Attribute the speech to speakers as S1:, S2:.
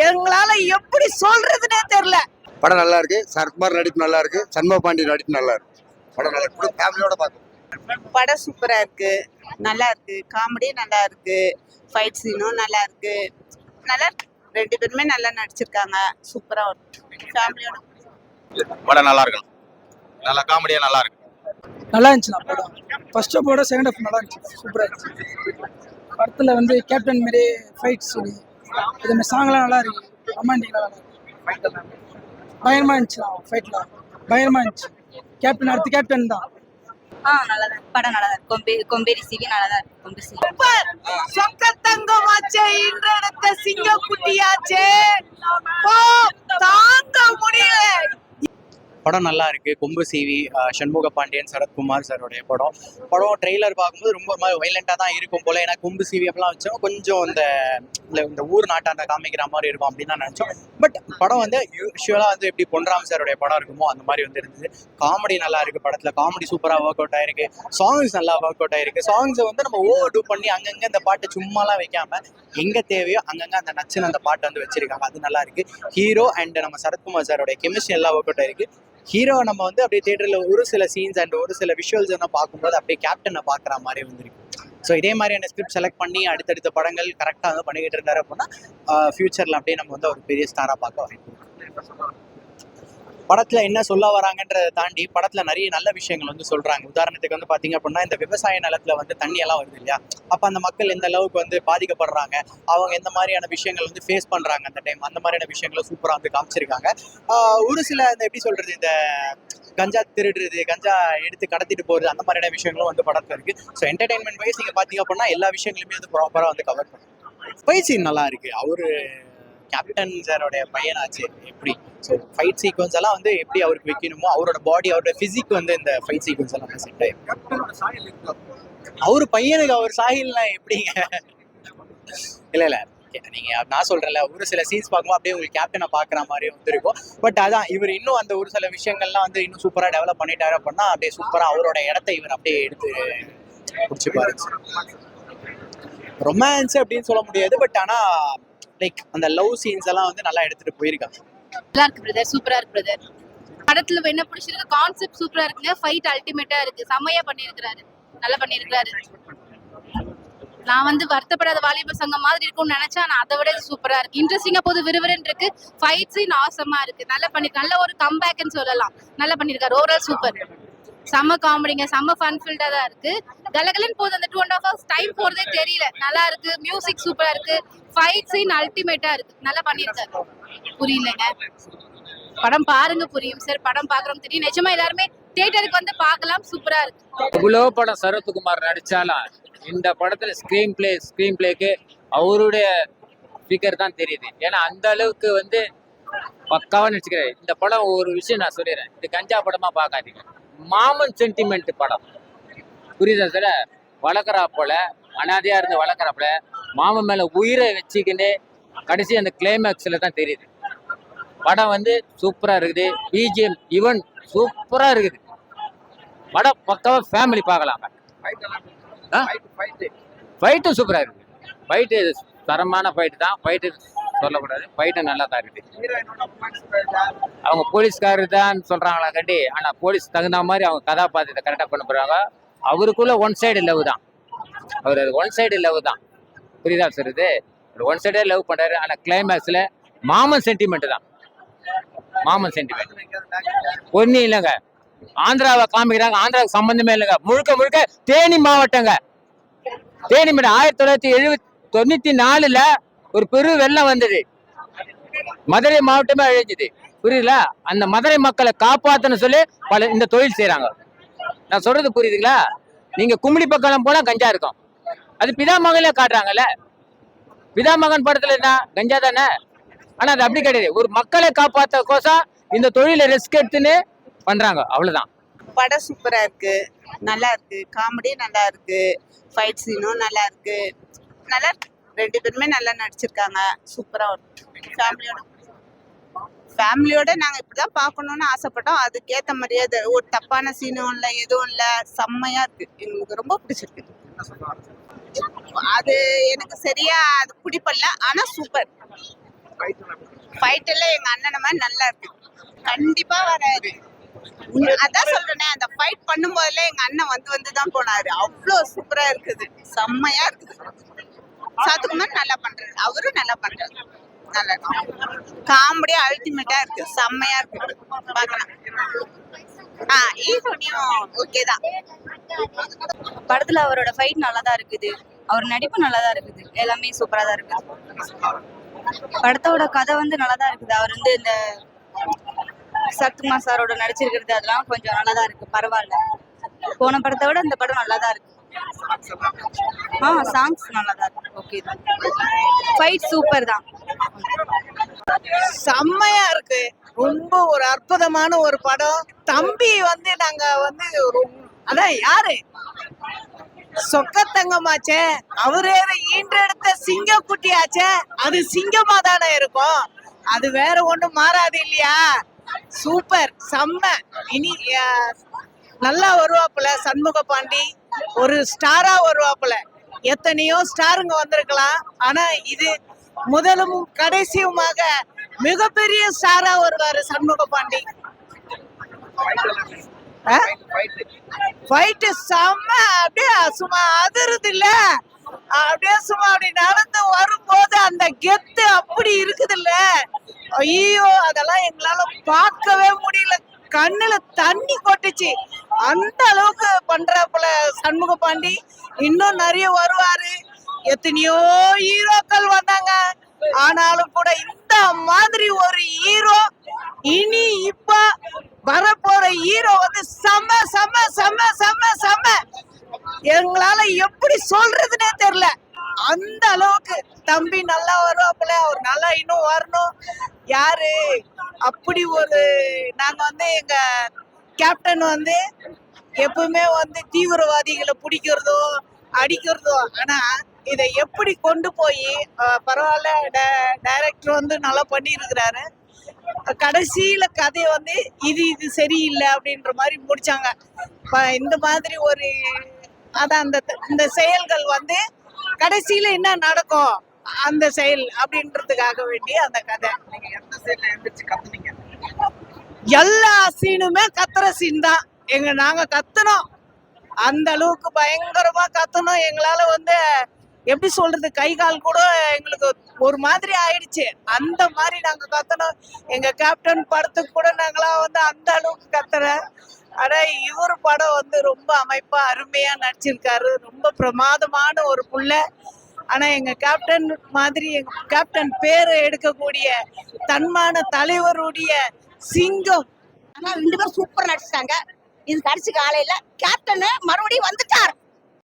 S1: எங்களால எப்படி சொல்றதுன்னே தெரியல.
S2: படம் நல்லா இருக்கு. சரத்குமார் நடிப்பு நல்லா இருக்கு. சண்முக பாண்டி நடிப்பு நல்லா இருக்கு. படம் நல்லா இருக்கு. ஃபேமிலியோட பார்க்கணும்.
S1: படம் சூப்பரா இருக்கு, நல்லா இருக்கு, காமெடி நல்லா இருக்கு, ஃபைட் சீனும் நல்லா இருக்கு, நல்லா இருக்கு. ரெண்டு பேருமே நல்லா நடிச்சிருக்காங்க, சூப்பரா இருக்கு. ஃபேமிலியோட
S3: படம் நல்லா இருக்கும். நல்லா காமெடியா நல்லா இருக்கு.
S4: நல்லா இருந்துச்சுண்ணா படம். ஃபர்ஸ்ட் ஆஃபோட செகண்ட் ஆஃப் நல்லா இருந்துச்சு, சூப்பராக இருந்துச்சு. படத்தில் வந்து கேப்டன் மாரி ஃபைட் சீனு இதுமாதிரி சாங்லாம் நல்லா இருக்கு. ரொமான்டிக்லாம் நல்லா இருக்கு. பயங்கரமாக இருந்துச்சுண்ணா ஃபைட்லாம், பயங்கரமாக இருந்துச்சு. கேப்டன் அடுத்து கேப்டன் தான்.
S5: நல்லா தான் படம் நல்லா தான். கொம்பேரி சிவி நல்லா தான் இருக்கு. கொம்பேரி சிவி
S1: சூப்பர். சொக்க தங்கமாச்சே, இன்றெடுத்த சிங்க குட்டியாச்சே, ஓ தாங்க முடியல.
S6: படம் நல்லா இருக்கு. கொம்பு சீவி, சண்முக பாண்டியன், சரத்குமார் சாரோடைய படம். ட்ரெய்லர் பார்க்கும்போது ரொம்ப வைலண்டாக தான் இருக்கும் போல. ஏன்னா கொம்பு சீவி அப்படிலாம் வச்சோம் கொஞ்சம் இந்த ஊர் நாட்டாண்ட காமிக்கிற மாதிரி இருக்கும் அப்படின்னு தான் நினச்சோம். பட் படம் வந்து யூஸ்வலாக வந்து எப்படி பொன்ராம் சாரோடைய படம் இருக்குமோ அந்த மாதிரி வந்து இருந்தது. காமெடி நல்லா இருக்கு. படத்தில் காமெடி சூப்பராக ஒர்க் அவுட் ஆயிருக்கு. சாங்ஸ் நல்லா ஒர்க் அவுட் ஆயிருக்கு. சாங்ஸை வந்து நம்ம ஓவர் டூ பண்ணி அங்கங்கே இந்த பாட்டு சும்மாலாம் வைக்காம எங்கே தேவையோ அங்கங்கே அந்த நச்சுன்னு அந்த பாட்டை வந்து வச்சிருக்காங்க. அது நல்லா இருக்கு. ஹீரோ அண்ட் நம்ம சரத்குமார் சாரோடைய கெமிஸ்ட்ரி எல்லாம் ஒர்க் அவுட் ஆயிருக்கு. ஹீரோ நம்ம வந்து அப்படியே தியேட்டரில் ஒரு சில சீன்ஸ் அண்ட் ஒரு சில விஷுவல்ஸ் எல்லாம் பார்க்கும்போது அப்படியே கேப்டனை பார்க்குற மாதிரி வந்துருக்கு. ஸோ இதே மாதிரியான ஸ்கிரிப்ட் செலக்ட் பண்ணி அடுத்தடுத்த படங்கள் கரெக்டாக வந்து பண்ணிக்கிட்டு இருந்தாரு அப்படின்னா ஃபியூச்சரில் அப்படியே நம்ம வந்து ஒரு பெரிய ஸ்டாராக பார்க்க வாய்ப்பு இருக்கு. படத்தில் என்ன சொல்ல வராங்கன்றதை தாண்டி படத்தில் நிறைய நல்ல விஷயங்கள் வந்து சொல்கிறாங்க. உதாரணத்துக்கு வந்து பார்த்தீங்க அப்படின்னா இந்த விவசாய நிலத்தில் வந்து தண்ணியெல்லாம் வருது இல்லையா, அப்போ அந்த மக்கள் எந்த அளவுக்கு வந்து பாதிக்கப்படுறாங்க, அவங்க எந்த மாதிரியான விஷயங்கள் வந்து ஃபேஸ் பண்ணுறாங்க அந்த டைம், அந்த மாதிரியான விஷயங்களை சூப்பராக வந்து காமிச்சிருக்காங்க. ஒரு சில இந்த எப்படி சொல்கிறது, இந்த கஞ்சா திருடுறது, கஞ்சா எடுத்து கடத்திட்டு போகிறது, அந்த மாதிரியான விஷயங்களும் வந்து படத்தில் இருக்குது. ஸோ என்டர்டைன்மெண்ட் வைஸ் நீங்கள் பார்த்தீங்க அப்படின்னா எல்லா விஷயங்களுமே வந்து ப்ராப்பராக வந்து கவர் பண்ணுங்க. ஃபைட் சீன் நல்லா இருக்குது. அவர் கேப்டன் சாரோடைய பையனாச்சு எப்படி, ஸோ ஃபைட் சீக்வன்ஸ் எல்லாம் வந்து எப்படி அவருக்கு வைக்கணுமோ அவரோட பாடி அவரோட ஃபிசிக் வந்து இந்த ஃபைட் சீக்வன்ஸ் எல்லாம் செட் ஆகிடும். அவர் பையனுக்கு அவர் சாகில்லாம் எப்படிங்க? இல்லை நீங்கள் நான் சொல்கிறேன்ல, ஒரு சில சீன்ஸ் பார்க்கும்போது அப்படியே உங்களுக்கு கேப்டனை பார்க்குற மாதிரி வந்து இருக்கும். பட் அதான் இவர் இன்னும் அந்த ஒரு சில விஷயங்கள்லாம் வந்து இன்னும் சூப்பராக டெவலப் பண்ணிட்டாரு அப்படின்னா அப்படியே சூப்பராக அவரோட இடத்த இவர் அப்படியே எடுத்து பிடிச்சிப்பாரு. ரொமான்ஸ் அப்படின்னு சொல்ல முடியாது, பட் ஆனால் லைக் அந்த லவ் சீன்ஸ் எல்லாம் வந்து நல்லா எடுத்துட்டு போயிருக்காங்க.
S5: நல்லா இருக்கு பிரதர், சூப்பரா இருக்கு பிரதர். படத்துல என்ன பிடிச்சிருக்கு, கான்செப்ட் சூப்பரா இருக்குங்க. ஃபைட் அல்டிமேட்டா இருக்கு, செம்மையா பண்ணிருக்காரு, நல்லா பண்ணிருக்காரு. நான் வந்து வருத்தப்படாத வாலிப சங்கம் மாதிரி இருக்கும்னு நினைச்சேன், ஆனா அதை விட சூப்பரா இருக்கு. இன்ட்ரெஸ்டிங்கா போது, விறுவிறுன்னு இருக்கு. ஃபைட் சீன் ஆசமா இருக்கு, நல்லா பண்ணிருக்கு. நல்ல ஒரு கம்பேக்னு சொல்லலாம், நல்லா பண்ணிருக்காரு. ஓவரால் சூப்பர், செம்ம காமெடிங்க, செம்ம ஃபன் ஃபில்டா தான் இருக்கு. கலகலன்னு போகுது, அந்த 2.5 hours டைம் போறதே தெரியல. நல்லா இருக்கு, மியூசிக் சூப்பரா இருக்கு, ஃபைட் சீன் அல்டிமேட்டா இருக்கு, நல்லா பண்ணிருக்காரு. புரியலங்க, படம் பாருங்க புரியும் சார். படம் பாக்குறோம் தெரியும், நிஜமா எல்லாருமே தியேட்டருக்கு வந்து பார்க்கலாம், சூப்பரா இருக்கு.
S7: இவ்வளோ படம் சரத்குமார் நடிச்சாலும் இந்த படத்துல ஸ்கிரீன் பிளேக்கு அவருடைய ஃபிகர் தான் தெரியுது. ஏன்னா அந்த அளவுக்கு வந்து பக்காவா நடிச்சுக்கிறாரு. இந்த படம் ஒரு விஷயம் நான் சொல்லிடுறேன், இது கஞ்சா படமா பார்க்காதீங்க, மாமன் சென்டிமெண்ட் படம். புரியுதா சார்? வளர்க்குறாப்போல, அனாதையா இருந்து வளர்க்குறாப்புல, மாமன் மேல உயிரை வச்சுக்கின்னு கடைசி அந்த கிளைமேக்ஸ்ல தான் தெரியுது. படம் வந்து சூப்பரா இருக்குது, பிஜிஎம் ஈவன் சூப்பரா இருக்குது. படம் பக்காவா ஃபேமிலி பார்க்கலாம். ஃபைட்டும் சூப்பரா இருக்கு. ஃபைட்டு தரமான ஃபைட்டு தான், ஃபைட்டு சொல்லக்கூடாது, ஃபைட்டு நல்லா தான் இருக்குது. அவங்க போலீஸ்காரர் தான் சொல்றாங்களா கட்டி, ஆனா போலீஸ் தகுந்த மாதிரி அவங்க கதாபாத்திரத்தை கரெக்டாக பண்ண போறாங்க. அவருக்குள்ள ஒன் சைடு லவ் தான், அவர் அது ஒன் சைடு லவ் தான். புரியுதா சார்? இது ஒன் சைடே லவ் பண்றாரு. ஆனா கிளைமேக்ஸ்ல மாமன் சென்டிமெண்ட் தான், மாமன் சென்டிமெண்ட். ஒன்னும் இல்லைங்க, ஆந்திராவை காமிக்கிறாங்க, ஆந்திராவுக்கு சம்பந்தமே இல்லைங்க. முழுக்க தேனி மாவட்டங்க. தேனி மாவட்டம் 1994 ஒரு பெரு வெள்ளம் வந்தது, மதுரை மாவட்டமே அழிஞ்சுது. புரியுதுங்களா? அந்த மதுரை மக்களை காப்பாத்தன்னு சொல்லி பல இந்த தொழில் செய்யறாங்க. நான் சொல்றது புரியுதுங்களா? நீங்க கும்மிடி பக்கம் போனா கஞ்சா இருக்கும், அது பிதா மகனே காட்டுறாங்கல்ல. பிதா மகன் படத்துல என்ன கஞ்சா தானே, ஆனா அது அப்படி கிடையாது. ஒரு மக்களை காப்பாத்த கோசம் இந்த தொழிலை ரிஸ்க் எடுத்துன்னு பண்றாங்க, அவ்வளவுதான்.
S1: படம் சூப்பரா இருக்கு, நல்லா இருக்கு, காமெடி நல்லா இருக்கு, ஃபைட் சீனும் நல்லா இருக்கு, நல்லா இருக்கு. ரெண்டு பேருமே நல்லா நடிச்சிருக்காங்க, சூப்பரா இருக்கு. ஃபேமிலியோட நாங்க இப்படிதான் பார்க்கணும்னு ஆசைப்பட்டோம். அதுக்கேற்ற மாதிரியே ஒரு தப்பான சீனும் இல்லை, எதுவும் இல்லை, செம்மையா இருக்கு. எங்களுக்கு ரொம்ப பிடிச்சிருக்கு. அது எனக்கு சரியா அது பிடிப்படல, ஆனா சூப்பர். ஃபைட் எல்லாம் எங்க அண்ணன் மாதிரி நல்லா இருக்கு. கண்டிப்பா வராது. அதான் சொல்றேனே, அந்த ஃபைட் பண்ணும்போதுல எங்க அண்ணன் வந்து தான் போனாரு. அவ்வளோ சூப்பரா இருக்குது, செம்மையா இருக்குது. சரத்குமார் நல்லா பண்றாரு, அவரும் நல்லா பண்றாரு. நல்லா இருக்கு. காமெடியா அல்டிமேட்டா இருக்கு, செம்மையா இருக்கு, பார்க்கலாம். ஈரோனியும் ஓகே தான்.
S8: படத்துல அவரோட ஃபைட் நல்லா தான் இருக்குது, அவர் நடிப்பு நல்லா தான் இருக்குது, எல்லாமே சூப்பரா தான் இருக்குது. படத்தோட கதை வந்து நல்லா தான் இருக்குது. அவர் வந்து இந்த சரத்குமார் சாரோட நடிச்சிருக்கிறது அதெல்லாம் கொஞ்சம் நல்லா தான் இருக்கு, பரவாயில்ல. போன படத்தை விட இந்த படம் நல்லா தான் இருக்கு. சாங்ஸ் நல்லா தான் இருக்கு, ஓகே தான். ஃபைட் சூப்பர் தான்,
S9: செம்மையா இருக்கு. ரொம்ப ஒரு அற்புதமான ஒரு படம். தம்பி வந்து நாங்க வந்து அதான் யாரு சொக்கத்தங்கமாச்சே, அவரே ஈன்றெடுத்த சிங்க குட்டியாச்சே, அது சிங்கமா தானே இருக்கும், அது வேற ஒண்ணும் மாறாது இல்லையா. சூப்பர், செம்ம. இனி நல்லா வருவாப்புல சண்முக பாண்டி, ஒரு ஸ்டாரா வருவாப்புல. எத்தனையோ ஸ்டாருங்க வந்திருக்கலாம், ஆனா இது முதலும் கடைசியுமாக மிகப்பெரிய ஸ்டாரா வருவாரு சண்முக பாண்டி. ஃபைட்டு செம்ம, அப்படியே சும்மா அதிருது இல்ல, அப்படியே சும்மா அப்படி நடந்து வரும்போது அந்த கெத்து அப்படி இருக்குது இல்ல. ஐயோ, அதெல்லாம் எங்களால பார்க்கவே முடியல, கண்ணுல தண்ணி கொட்டுச்சு. அந்த அளவுக்கு பண்றாப்புல சண்முக பாண்டி. இன்னும் நிறைய வருவாரு. எத்தனையோ ஹீரோக்கள் வந்தாங்க, ஆனாலும் கூட இந்த மாதிரி ஒரு ஹீரோ இனி இப்ப வரப்போற ஹீரோ வந்து செம்ம செம்ம செம்ம செம்ம செம்ம. எங்களால எப்படி சொல்றதுன்னே தெரியல, அந்த அளவுக்கு தம்பி நல்லா வருவாப்புல. அவர் நல்லா இன்னும் வரணும். யாரு அப்படி ஒரு, நாங்க வந்து எங்க கேப்டன் வந்து எப்பவுமே வந்து தீவிரவாதிகளை பிடிக்கிறதோ அடிக்கிறதோ, ஆனா இதை எப்படி கொண்டு போய் பரவாயில்ல, டைரக்டர் வந்து நல்லா பண்ணியிருக்கிறாரு. கடைசியில கதையை வந்து இது சரியில்லை அப்படின்ற மாதிரி முடிச்சாங்க. இந்த மாதிரி ஒரு அதான் இந்த செயல்கள் வந்து கடைசியில என்ன நடக்கும் அந்த செயல் அப்படின்றதுக்காக வேண்டி அந்த கதை. எல்லா சீனுமே கத்துற சீன் தான். நாங்க கத்துனோம், அந்த அளவுக்கு பயங்கரமா கத்தணும். எங்களால வந்து எப்படி சொல்றது, கை கால் கூட எங்களுக்கு ஒரு மாதிரி ஆயிடுச்சு, அந்த மாதிரி நாங்க கத்தணும். எங்க கேப்டன் படத்துக்கு கூட நாங்களாம் வந்து அந்த அளவுக்கு கத்துற. ஆனா இவர் படம் வந்து ரொம்ப அமைப்பா அருமையா நடிச்சிருக்காரு, ரொம்ப பிரமாதமான ஒரு புள்ள. ஆனா எங்க கேப்டன் மாதிரி, எங்க கேப்டன் பேரை எடுக்கக்கூடிய தன்மான தலைவருடைய சிங்கம்.
S1: ஆனா 2 பேரும் சூப்பர் நடிச்சிட்டாங்க. இது கடைசி காலையில கேப்டன் மறுபடியும் வந்துட்டார்.